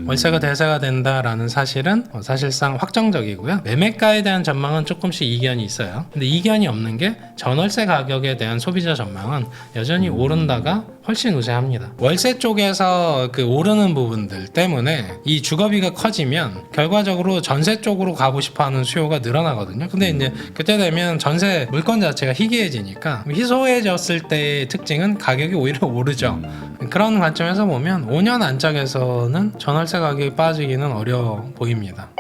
월세가 대세가 된다라는 사실은 사실상 확정적이고요. 매매가에 대한 전망은 조금씩 이견이 있어요. 근데 이견이 없는 게 전월세 가격에 대한 소비자 전망은 여전히 오른다가 훨씬 우세합니다. 월세 쪽에서 그 오르는 부분들 때문에 이 주거비가 커지면 결과적으로 전세 쪽으로 가고 싶어하는 수요가 늘어나거든요. 근데 이제 그때 되면 전세 물건 자체가 희귀해지니까 희소해졌을 때의 특징은 가격이 오히려 오르죠. 그런 관점에서 보면 5년 안짝에서는 전월세 가격이 빠지기는 어려워 보입니다.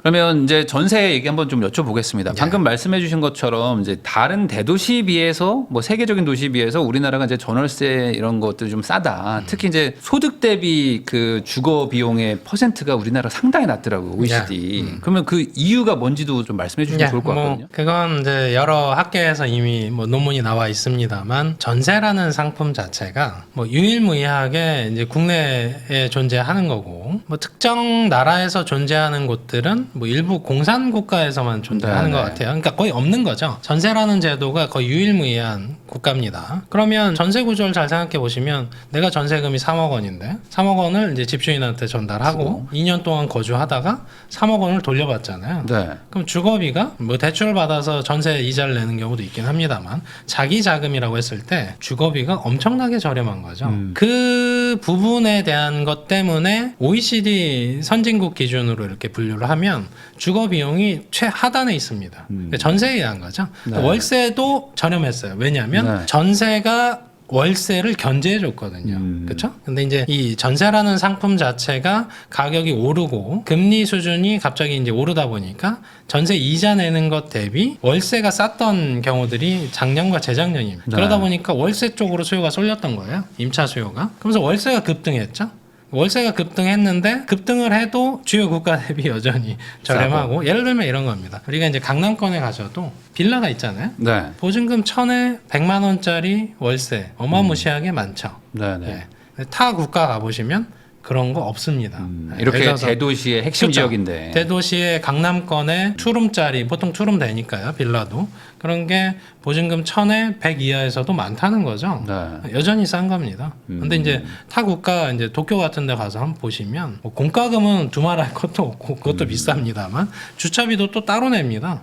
그러면 이제 전세 얘기 한번 좀 여쭤보겠습니다. 방금 말씀해주신 것처럼 이제 다른 대도시 비해서 뭐 세계적인 도시 비해서 우리나라가 이제 전월세 이런 것들이 좀 싸다. 특히 이제 소득 대비 그 주거 비용의 퍼센트가 우리나라 상당히 낮더라고요. OECD. 그러면 그 이유가 뭔지도 좀 말씀해주시면 좋을 것 같거든요. 그건 이제 여러 학계에서 이미 뭐 논문이 나와 있습니다만 전세라는 상품 자체가 뭐 유일무이하게 이제 국내에 존재하는 거고 뭐 특정 나라에서 존재하는 곳들은 뭐 일부 공산 국가에서만 존재하는 것 같아요. 그러니까 거의 없는 거죠. 전세라는 제도가 거의 유일무이한 국가입니다. 그러면 전세 구조를 잘 생각해 보시면 내가 전세금이 3억 원인데 3억 원을 이제 집주인한테 전달하고 2년 동안 거주하다가 3억 원을 돌려받잖아요. 네. 그럼 주거비가 뭐 대출을 받아서 전세 이자를 내는 경우도 있긴 합니다만 자기 자금이라고 했을 때 주거비가 엄청나게 저렴한 거죠. 그 부분에 대한 것 때문에 OECD 선진국 기준으로 이렇게 분류를 하면 주거 비용이 최하단에 있습니다. 전세에 의한 거죠. 네. 월세도 저렴했어요. 왜냐하면 전세가 월세를 견제해 줬거든요. 그렇죠? 근데 이제 이 전세라는 상품 자체가 가격이 오르고 금리 수준이 갑자기 이제 오르다 보니까 전세 이자 내는 것 대비 월세가 쌌던 경우들이 작년과 재작년입니다. 네. 그러다 보니까 월세 쪽으로 수요가 쏠렸던 거예요. 임차 수요가. 그러면서 월세가 급등했죠. 월세가 급등했는데 급등을 해도 주요 국가 대비 여전히 저렴하고 예를 들면 이런 겁니다. 우리가 이제 강남권에 가셔도 빌라가 있잖아요. 네. 보증금 1,000에 100만 원짜리 월세 어마무시하게 많죠. 네. 타 국가 가보시면 그런 거 없습니다. 이렇게 예를 들어서 대도시의 핵심 그렇죠. 지역인데. 대도시의 강남권에 투룸짜리 보통 투룸 되니까요. 빌라도 그런 게 보증금 1,000에 100 이하에서도 많다는 거죠. 네. 여전히 싼 겁니다. 근데 이제 타 국가 이제 도쿄 같은 데 가서 한번 보시면 뭐 공과금은 두말할 것도 없고 그것도 비쌉니다만 주차비도 또 따로 냅니다.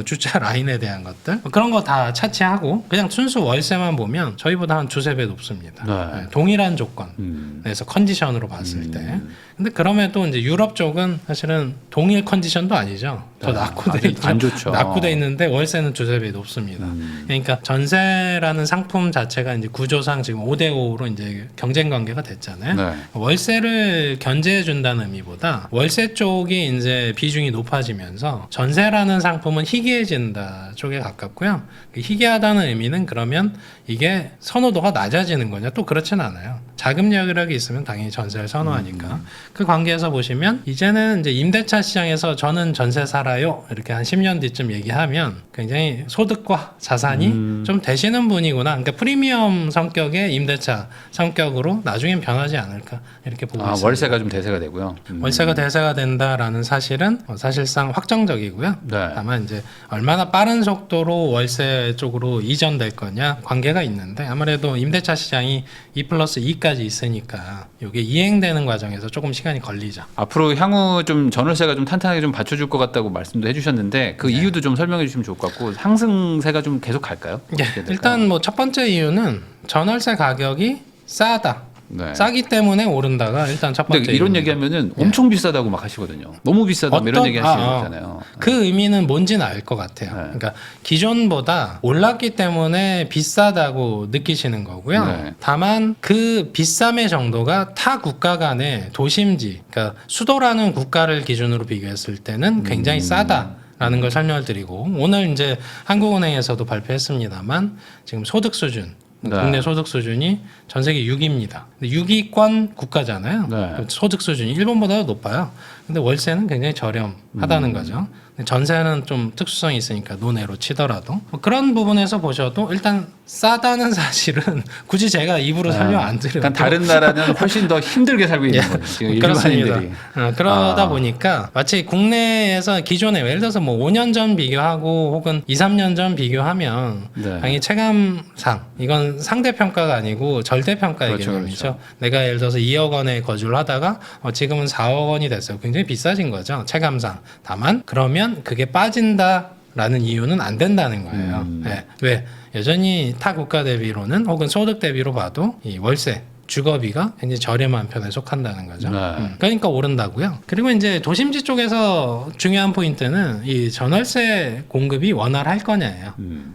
주차 라인에 대한 것들 그런 거 다 차치하고 그냥 순수 월세만 보면 저희보다 한 두세 배 높습니다. 네. 동일한 조건에서 컨디션으로 봤을 때. 근데 그럼에도 이제 유럽 쪽은 사실은 동일 컨디션도 아니죠. 더 낙후돼 있죠. 안 좋죠. 낙후돼 있는데 월세는 두세 배 높습니다. 그러니까 전세라는 상품 자체가 이제 구조상 지금 5대5로 이제 경쟁 관계가 됐잖아요. 네. 월세를 견제해 준다는 의미보다 월세 쪽이 이제 비중이 높아지면서 전세라는 상품은 희귀해진다 쪽에 가깝고요. 희귀하다는 의미는 그러면 이게 선호도가 낮아지는 거냐? 또 그렇진 않아요. 자금 여력이 있으면 당연히 전세를 선호하니까 그 관계에서 보시면 이제는 이제 임대차 시장에서 저는 전세 살아요 이렇게 한 10년 뒤쯤 얘기하면 굉장히 소득과 자산이 좀 되시는 분이구나. 그러니까 프리미엄 성격의 임대차 성격으로 나중엔 변하지 않을까 이렇게 보고 있습니다. 월세가 좀 대세가 되고요. 월세가 대세가 된다라는 사실은 사실상 확정적이고요. 네. 다만 이제 얼마나 빠른 속도로 월세 쪽으로 이전될 거냐 관계가 있는데 아무래도 임대차 시장이 2+2까지 있으니까 이게 이행되는 과정에서 조금 시간이 걸리죠. 앞으로 향후 좀 전월세가 좀 탄탄하게 좀 받쳐줄 것 같다고 말씀도 해주셨는데 그 이유도 좀 설명해 주시면 좋을 것 같고 상승세가 좀 계속 갈까요? 일단 뭐 첫 번째 이유는 전월세 가격이 싸다. 네. 싸기 때문에 오른다가 일단 첫 번째. 근데 이런 얘기하면은 엄청 비싸다고 막 하시거든요. 너무 비싸다 이런 얘기 하시는 거잖아요. 그 의미는 뭔지는 알 것 같아요. 네. 그러니까 기존보다 올랐기 때문에 비싸다고 느끼시는 거고요. 네. 다만 그 비쌈의 정도가 타 국가 간의 도심지, 그러니까 수도라는 국가를 기준으로 비교했을 때는 굉장히 싸다. 라는 걸 설명을 드리고 오늘 이제 한국은행에서도 발표했습니다만 지금 소득 수준 국내 소득 수준이 전 세계 6위입니다. 6위권 국가잖아요. 네. 소득 수준이 일본보다 높아요. 근데 월세는 굉장히 저렴하다는 거죠. 전세는 좀 특수성이 있으니까 논외로 치더라도 뭐 그런 부분에서 보셔도 일단 싸다는 사실은 굳이 제가 입으로 설명 안 드려도 그러니까 다른 나라는 훨씬 더 힘들게 살고 있는 거예요. 지금 그렇습니다. 일반인들이. 그러다 보니까 마치 국내에서 기존에 예를 들어서 뭐 5년 전 비교하고 혹은 2, 3년 전 비교하면 네. 당연히 체감상 이건 상대평가가 아니고 절대평가의 그렇죠, 개념이죠. 그렇죠. 내가 예를 들어서 2억 원에 거주를 하다가 지금은 4억 원이 됐어요. 굉장히 비싸진 거죠. 체감상. 다만 그러면 그게 빠진다라는 이유는 안 된다는 거예요. 네. 왜? 여전히 타 국가 대비로는 혹은 소득 대비로 봐도 이 월세 주거비가 굉장히 저렴한 편에 속한다는 거죠. 네. 그러니까 오른다고요. 그리고 이제 도심지 쪽에서 중요한 포인트는 이 전월세 공급이 원활할 거냐예요.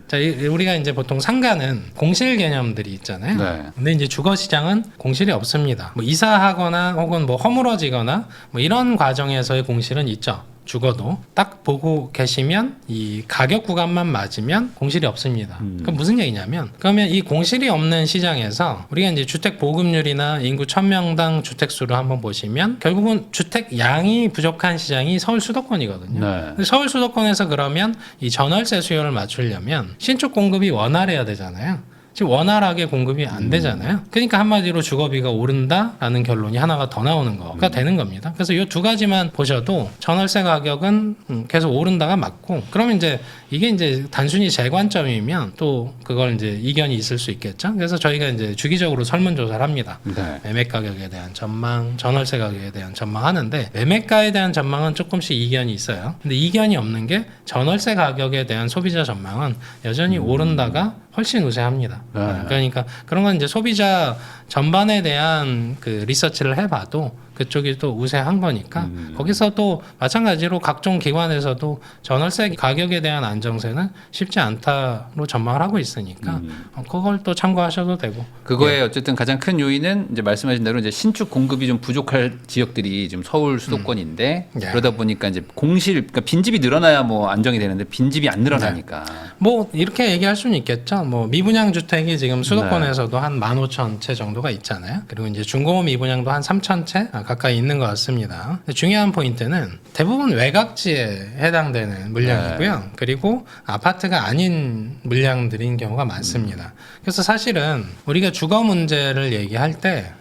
자, 우리가 이제 보통 상가는 공실 개념들이 있잖아요. 네. 근데 이제 주거 시장은 공실이 없습니다. 뭐 이사하거나 혹은 뭐 허물어지거나 뭐 이런 과정에서의 공실은 있죠. 죽어도 딱 보고 계시면 이 가격 구간만 맞으면 공실이 없습니다. 그럼 무슨 얘기냐면 그러면 이 공실이 없는 시장에서 우리가 이제 주택 보급률이나 인구 1000명당 주택 수를 한번 보시면 결국은 주택 양이 부족한 시장이 서울 수도권이거든요. 네. 근데 서울 수도권에서 그러면 이 전월세 수요를 맞추려면 신축 공급이 원활해야 되잖아요. 지금 원활하게 공급이 안 되잖아요. 그러니까 한마디로 주거비가 오른다라는 결론이 하나가 더 나오는 거가 되는 겁니다. 그래서 이 두 가지만 보셔도 전월세 가격은 계속 오른다가 맞고, 그러면 이제 이게 이제 단순히 제 관점이면 또 그걸 이제 이견이 있을 수 있겠죠. 그래서 저희가 이제 주기적으로 설문조사를 합니다. 네. 매매 가격에 대한 전망, 전월세 가격에 대한 전망하는데 매매가에 대한 전망은 조금씩 이견이 있어요. 근데 이견이 없는 게 전월세 가격에 대한 소비자 전망은 여전히 오른다가 훨씬 우세합니다. 네. 그러니까 그런 건 이제 소비자 전반에 대한 그 리서치를 해봐도 그쪽이 또 우세한 거니까 거기서 또 마찬가지로 각종 기관에서도 전월세 가격에 대한 안정세는 쉽지 않다로 전망을 하고 있으니까 그걸 또 참고하셔도 되고. 그거에 어쨌든 가장 큰 요인은 이제 말씀하신 대로 이제 신축 공급이 좀 부족할 지역들이 지금 서울 수도권인데 예. 그러다 보니까 이제 공실, 그러니까 빈집이 늘어나야 뭐 안정이 되는데 빈집이 안 늘어나니까. 뭐 이렇게 얘기할 수는 있겠죠. 뭐 미분양 주택이 지금 수도권에서도 한 15,000채 정도가 있잖아요. 그리고 이제 중고 미분양도 한 3,000채 가까이 있는 것 같습니다. 근데 중요한 포인트는 대부분 외곽지에 해당되는 물량이고요. 그리고 아파트가 아닌 물량들인 경우가 많습니다. 그래서 사실은 우리가 주거 문제를 얘기할 때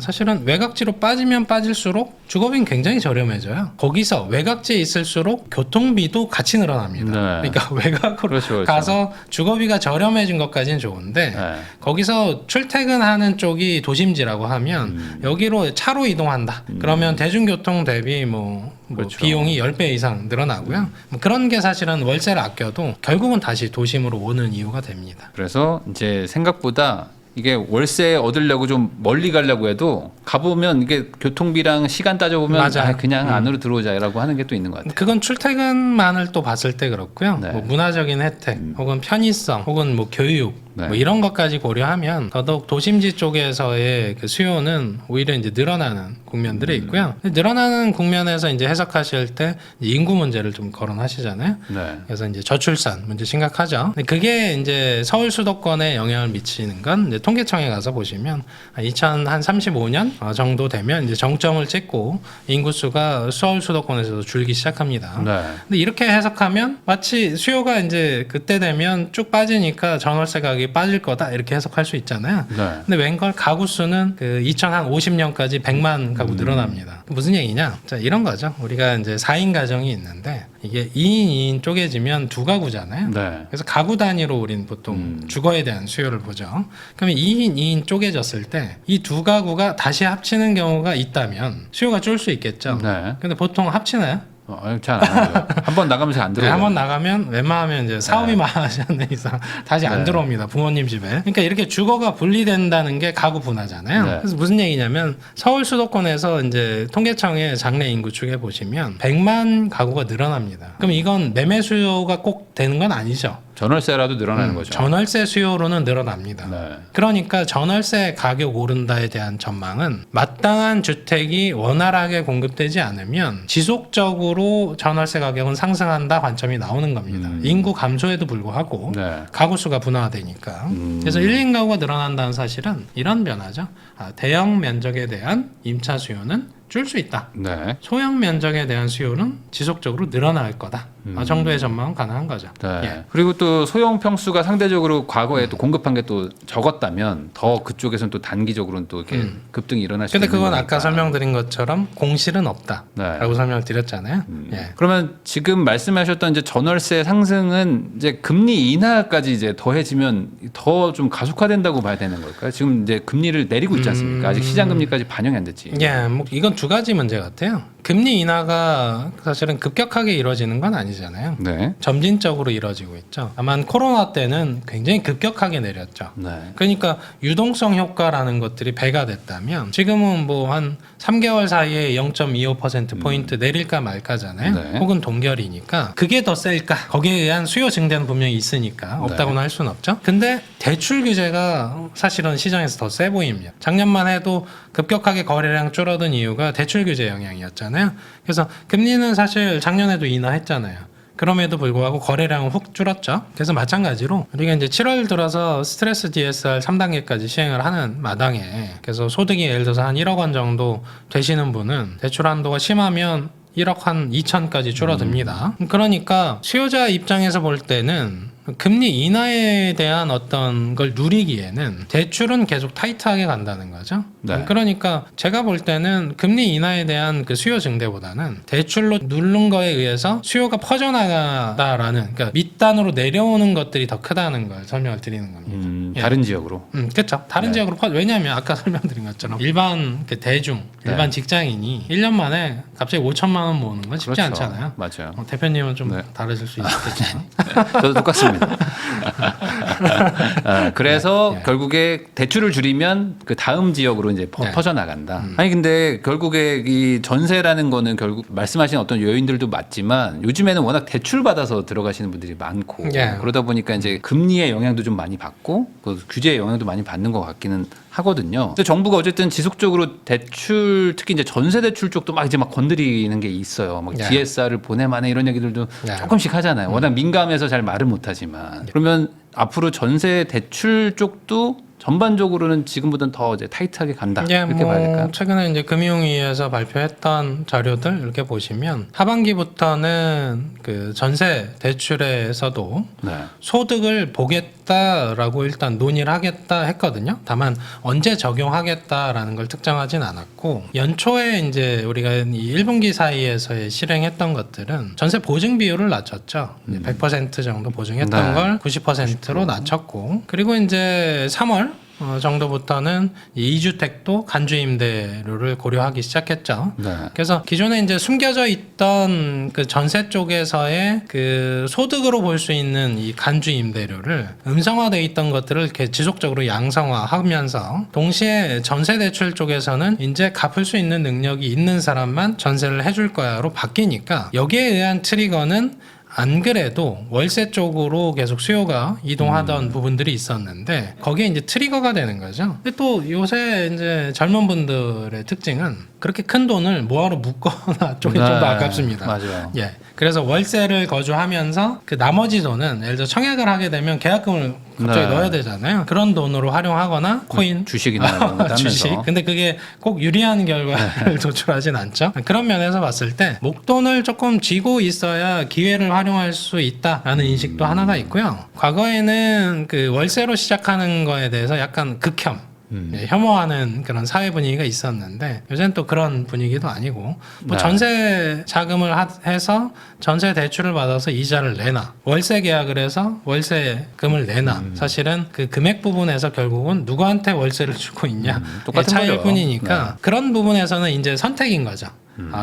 사실은 외곽지로 빠지면 빠질수록 주거비는 굉장히 저렴해져요. 거기서 외곽지에 있을수록 교통비도 같이 늘어납니다. 네. 그러니까 외곽으로 그렇죠. 가서 주거비가 저렴해진 것까지는 좋은데 네. 거기서 출퇴근하는 쪽이 도심지라고 하면 여기로 차로 이동한다. 그러면 대중교통 대비 뭐 그렇죠. 비용이 10배 이상 늘어나고요. 뭐 그런 게 사실은 월세를 아껴도 결국은 다시 도심으로 오는 이유가 됩니다. 그래서 이제 생각보다 이게 월세 얻으려고 좀 멀리 가려고 해도 가보면 이게 교통비랑 시간 따져보면 맞아요. 그냥 안으로 들어오자라고 하는 게 또 있는 것 같아요. 그건 출퇴근만을 또 봤을 때 그렇고요. 네. 뭐 문화적인 혜택, 혹은 편의성, 혹은 뭐 교육, 네. 뭐 이런 것까지 고려하면 더더욱 도심지 쪽에서의 그 수요는 오히려 이제 늘어나는 국면들이 있고요. 늘어나는 국면에서 이제 해석하실 때 인구 문제를 좀 거론하시잖아요. 네. 그래서 이제 저출산 문제 심각하죠. 근데 그게 이제 서울 수도권에 영향을 미치는 건 이제 통계청에 가서 보시면 2035년 정도 되면 이제 정점을 찍고 인구수가 서울 수도권에서도 줄기 시작합니다. 네. 근데 이렇게 해석하면 마치 수요가 이제 그때 되면 쭉 빠지니까 전월세 가격이 빠질 거다 이렇게 해석할 수 있잖아요. 네. 근데 웬걸 가구 수는 그 2050년까지 100만 가구 늘어납니다. 무슨 얘기냐? 자, 이런 거죠. 우리가 이제 4인 가정이 있는데 이게 2인 2인 쪼개지면 두 가구잖아요. 네. 그래서 가구 단위로 우린 보통 주거에 대한 수요를 보죠. 그러면 2인 2인 쪼개졌을 때 이 두 가구가 다시 합치는 경우가 있다면 수요가 줄 수 있겠죠. 네. 근데 보통 합치나요? 잘 안 해요. 한번 나가면서 안 들어요. 한번 나가면 웬만하면 이제 사업이 많아지 않는 이상 다시 안 들어옵니다. 부모님 집에. 그러니까 이렇게 주거가 분리된다는 게 가구 분화잖아요. 네. 그래서 무슨 얘기냐면 서울 수도권에서 이제 통계청의 장래 인구 축에 보시면 100만 가구가 늘어납니다. 그럼 이건 매매 수요가 꼭 되는 건 아니죠. 전월세라도 늘어나는 거죠. 전월세 수요로는 늘어납니다. 네. 그러니까 전월세 가격 오른다에 대한 전망은 마땅한 주택이 원활하게 공급되지 않으면 지속적으로 전월세 가격은 상승한다 관점이 나오는 겁니다. 인구 감소에도 불구하고 네. 가구 수가 분화되니까. 그래서 1인 가구가 늘어난다는 사실은 이런 변화죠. 대형 면적에 대한 임차 수요는 줄 수 있다. 네. 소형 면적에 대한 수요는 지속적으로 늘어날 거다. 이 정도의 전망은 가능한 거죠. 네. 예. 그리고 또 소형 평수가 상대적으로 과거에 또 공급한 게 또 적었다면 더 그쪽에서는 또 단기적으로는 또 이렇게 급등이 일어날 수도 근데 있는 그건 거니까. 아까 설명드린 것처럼 공실은 없다라고 네. 설명드렸잖아요. 예. 그러면 지금 말씀하셨던 이제 전월세 상승은 이제 금리 인하까지 이제 더해지면 더 좀 가속화된다고 봐야 되는 걸까요? 지금 이제 금리를 내리고 있지 않습니까? 아직 시장 금리까지 반영이 안 됐지. 예, 뭐 이건 두 가지 문제 같아요. 금리 인하가 사실은 급격하게 이루어지는 건 아니잖아요. 네. 점진적으로 이루어지고 있죠. 다만 코로나 때는 굉장히 급격하게 내렸죠. 네. 그러니까 유동성 효과라는 것들이 배가 됐다면 지금은 뭐 한 3개월 사이에 0.25%포인트 내릴까 말까잖아요. 네. 혹은 동결이니까 그게 더 셀까? 거기에 의한 수요 증대는 분명히 있으니까 없다고는 할 수는 없죠. 근데 대출 규제가 사실은 시장에서 더 세 보입니다. 작년만 해도 급격하게 거래량 줄어든 이유가 대출 규제 영향이었잖아요. 그래서 금리는 사실 작년에도 인하했잖아요. 그럼에도 불구하고 거래량은 훅 줄었죠. 그래서 마찬가지로 우리가 이제 7월 들어서 스트레스 DSR 3단계까지 시행을 하는 마당에 그래서 소득이 예를 들어서 한 1억 원 정도 되시는 분은 대출 한도가 심하면 1억 한 2천까지 줄어듭니다. 그러니까 수요자 입장에서 볼 때는 금리 인하에 대한 어떤 걸 누리기에는 대출은 계속 타이트하게 간다는 거죠. 네. 그러니까 제가 볼 때는 금리 인하에 대한 그 수요 증대보다는 대출로 누른 거에 의해서 수요가 퍼져나가다라는 그러니까 밑단으로 내려오는 것들이 더 크다는 걸 설명을 드리는 겁니다. 예. 다른 지역으로. 그렇죠. 다른 네. 지역으로 왜냐하면 아까 설명드린 것처럼 일반 그 대중, 네. 일반 직장인이 1년 만에 갑자기 5천만 원 모으는 건 쉽지 그렇죠. 않잖아요. 맞아요. 대표님은 좀 네. 다르실 수 있겠지만. 저도 똑같습니다. 그래서 네. 결국에 대출을 줄이면 그 다음 지역으로 이제 네. 퍼져나간다. 아니 근데 결국에 이 전세라는 거는 결국 말씀하신 어떤 요인들도 맞지만 요즘에는 워낙 대출 받아서 들어가시는 분들이 많고 네. 그러다 보니까 이제 금리의 영향도 좀 많이 받고 그 규제의 영향도 많이 받는 것 같기는 하거든요. 근데 정부가 어쨌든 지속적으로 대출 특히 이제 전세 대출 쪽도 막 이제 막 건드리는 게 있어요. 막 네. DSR을 보내만해 이런 얘기들도 네. 조금씩 하잖아요. 워낙 민감해서 잘 말을 못 하지만 그러면 앞으로 전세 대출 쪽도 전반적으로는 지금보다는 더 이제 타이트하게 간다 예, 이렇게 봐야 될까요? 최근에 이제 금융위에서 발표했던 자료들 이렇게 보시면 하반기부터는 그 전세 대출에서도 네. 소득을 보겠다라고 일단 논의를 하겠다 했거든요. 다만 언제 적용하겠다라는 걸 특정하진 않았고 연초에 이제 우리가 이 1분기 사이에서 실행했던 것들은 전세 보증 비율을 낮췄죠. 100% 정도 보증했던 네. 걸 90%로 낮췄고 그리고 이제 3월 정도부터는 이 2주택도 간주임대료를 고려하기 시작했죠. 네. 그래서 기존에 이제 숨겨져 있던 그 전세 쪽에서의 그 소득으로 볼 수 있는 이 간주임대료를 음성화돼 있던 것들을 이렇게 지속적으로 양성화하면서 동시에 전세 대출 쪽에서는 이제 갚을 수 있는 능력이 있는 사람만 전세를 해줄 거야로 바뀌니까 여기에 의한 트리거는 안 그래도 월세 쪽으로 계속 수요가 이동하던 부분들이 있었는데 거기에 이제 트리거가 되는 거죠. 근데 또 요새 이제 젊은 분들의 특징은 그렇게 큰 돈을 뭐하러 묶거나 쪽이 좀 더 아깝습니다. 맞아요. 예. 그래서 월세를 거주하면서 그 나머지 돈은 예를 들어 청약을 하게 되면 계약금을 갑자기 네. 넣어야 되잖아요. 그런 돈으로 활용하거나 코인 주식이나 이런 것도 주식. 하면서. 근데 그게 꼭 유리한 결과를 도출하진 않죠. 그런 면에서 봤을 때 목돈을 조금 쥐고 있어야 기회를 활용할 수 있다라는 인식도 하나가 있고요. 과거에는 그 월세로 시작하는 거에 대해서 약간 극혐. 예, 혐오하는 그런 사회 분위기가 있었는데 요새는 또 그런 분위기도 아니고 뭐 네. 전세 자금을 해서 전세 대출을 받아서 이자를 내나 월세 계약을 해서 월세금을 내나 사실은 그 금액 부분에서 결국은 누구한테 월세를 주고 있냐 똑같은 차이일 거죠. 뿐이니까 그런 부분에서는 이제 선택인 거죠.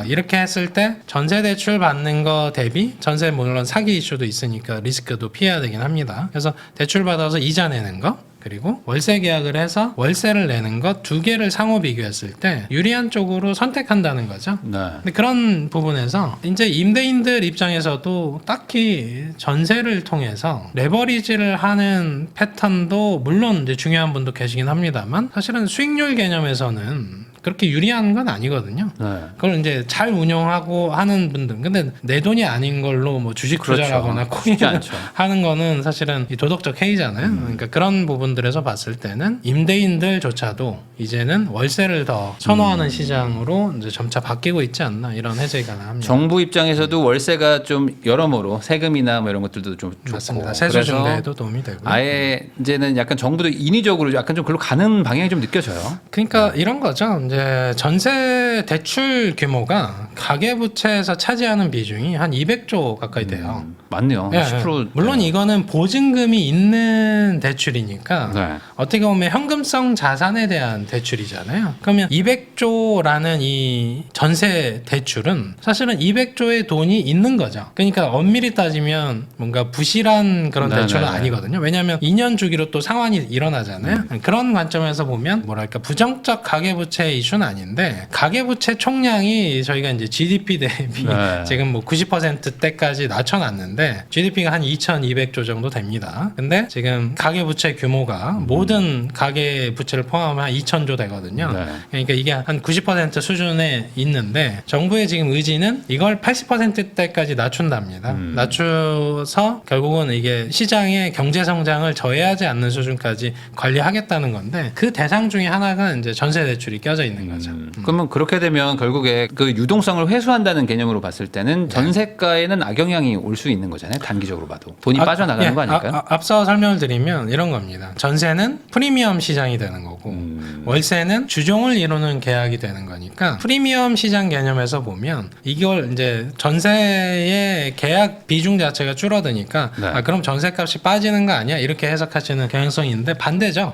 이렇게 했을 때 전세 대출 받는 거 대비 전세 물론 사기 이슈도 있으니까 리스크도 피해야 되긴 합니다. 그래서 대출 받아서 이자 내는 거 그리고 월세 계약을 해서 월세를 내는 것 두 개를 상호 비교했을 때 유리한 쪽으로 선택한다는 거죠. 네. 근데 그런 부분에서 이제 임대인들 입장에서도 딱히 전세를 통해서 레버리지를 하는 패턴도 물론 이제 중요한 분도 계시긴 합니다만 사실은 수익률 개념에서는 그렇게 유리한 건 아니거든요. 네. 그걸 이제 잘 운영하고 하는 분들, 근데 내 돈이 아닌 걸로 뭐 주식 그렇죠. 투자라거나 쉽지 코인을 않죠. 하는 거는 사실은 이 도덕적 해이잖아요. 그러니까 그런 부분들에서 봤을 때는 임대인들조차도 이제는 월세를 더 선호하는 시장으로 이제 점차 바뀌고 있지 않나 이런 해석이 가능합니다. 정부 입장에서도 월세가 좀 여러모로 세금이나 뭐 이런 것들도 좀 좋고 맞습니다. 세수 그래서 증대에도 도움이 되고. 아예 이제는 약간 정부도 인위적으로 약간 좀 글로 가는 방향이 좀 느껴져요. 그러니까 이런 거죠. 이제 전세 대출 규모가 가계부채에서 차지하는 비중이 한 200조 가까이 돼요. 맞네요. 예, 10% 물론 이거는 보증금이 있는 대출이니까 네. 어떻게 보면 현금성 자산에 대한 대출이잖아요. 그러면 200조라는 이 전세 대출은 사실은 200조의 돈이 있는 거죠. 그러니까 엄밀히 따지면 뭔가 부실한 그런 네, 대출은 네, 네. 아니거든요. 왜냐하면 2년 주기로 또 상환이 일어나잖아요. 그런 관점에서 보면 뭐랄까 부정적 가계부채 이슈는 아닌데 가계부채 총량이 저희가 이제 GDP 대비 네. 지금 뭐 90%대까지 낮춰놨는데 GDP가 한 2,200조 정도 됩니다. 근데 지금 가계부채 규모가 모든 가계부채를 포함하면 한 2,000조 되거든요. 네. 그러니까 이게 한 90% 수준에 있는데 정부의 지금 의지는 이걸 80%대까지 낮춘답니다. 낮춰서 결국은 이게 시장의 경제 성장을 저해하지 않는 수준까지 관리하겠다는 건데 그 대상 중에 하나가 이제 전세 대출이 껴져 있는 거죠. 그러면 그렇게 되면 결국에 그 유동성을 회수한다는 개념으로 봤을 때는 전세가에는 악영향이 올 수 있는 거잖아요. 단기적으로 봐도 돈이 빠져나가는 거 아닐까요? 앞서 설명을 드리면 이런 겁니다. 전세는 프리미엄 시장이 되는 거고 월세는 주종을 이루는 계약이 되는 거니까 프리미엄 시장 개념에서 보면 이걸 이제 전세의 계약 비중 자체가 줄어드니까 네. 그럼 전세값이 빠지는 거 아니야? 이렇게 해석하시는 경향성이 있는데 반대죠.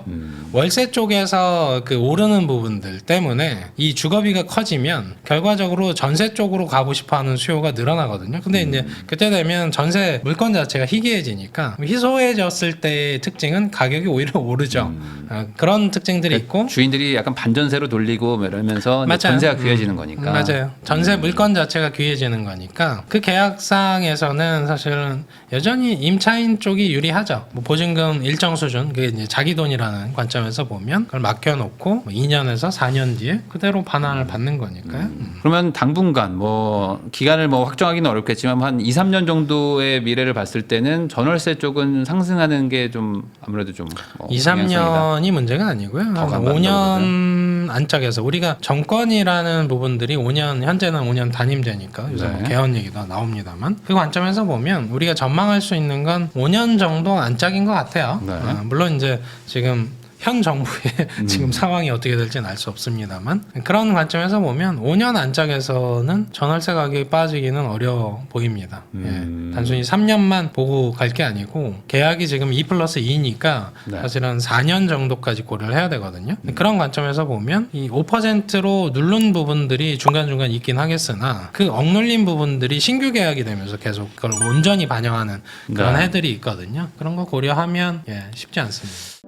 월세 쪽에서 그 오르는 부분들 때문에 이 주거비가 커지면 결과적으로 전세 쪽으로 가고 싶어하는 수요가 늘어나거든요. 근데 이제 그때 되면 전세 물건 자체가 희귀해지니까 희소해졌을 때의 특징은 가격이 오히려 오르죠. 그런 특징들이 있고 주인들이 약간 반전세로 돌리고 뭐 이러면서 맞아요. 전세가 귀해지는 거니까. 맞아요. 전세 물건 자체가 귀해지는 거니까 그 계약상에서는 사실은 여전히 임차인 쪽이 유리하죠. 뭐 보증금 일정 수준, 그게 이제 자기 돈이라는 관점에서 보면 그걸 맡겨놓고 뭐 2년에서 4년 뒤에 그대로 반환을 받는 거니까요. 그러면 당분간 뭐 기간을 뭐 확정하기는 어렵겠지만 한 2, 3년 정도의 미래를 봤을 때는 전월세 쪽은 상승하는 게 좀 아무래도 좀 2, 3년이 문제가 아니고요. 더 한 간다는 5년 안짝에서 우리가 정권이라는 부분들이 5년 현재는 5년 단임제니까 요새 뭐 네. 개헌 얘기가 나옵니다만 그 관점에서 보면 우리가 전망할 수 있는 건 5년 정도 안짝인 것 같아요. 네. 물론 이제 지금 현 정부의 지금 상황이 어떻게 될지는 알 수 없습니다만 그런 관점에서 보면 5년 안짝에서는 전월세 가격이 빠지기는 어려워 보입니다. 예. 단순히 3년만 보고 갈 게 아니고 계약이 지금 2+2니까 네. 사실은 4년 정도까지 고려를 해야 되거든요. 그런 관점에서 보면 이 5%로 누른 부분들이 중간중간 있긴 하겠으나 그 억눌린 부분들이 신규 계약이 되면서 계속 그걸 온전히 반영하는 그런 네. 해들이 있거든요. 그런 거 고려하면 쉽지 않습니다.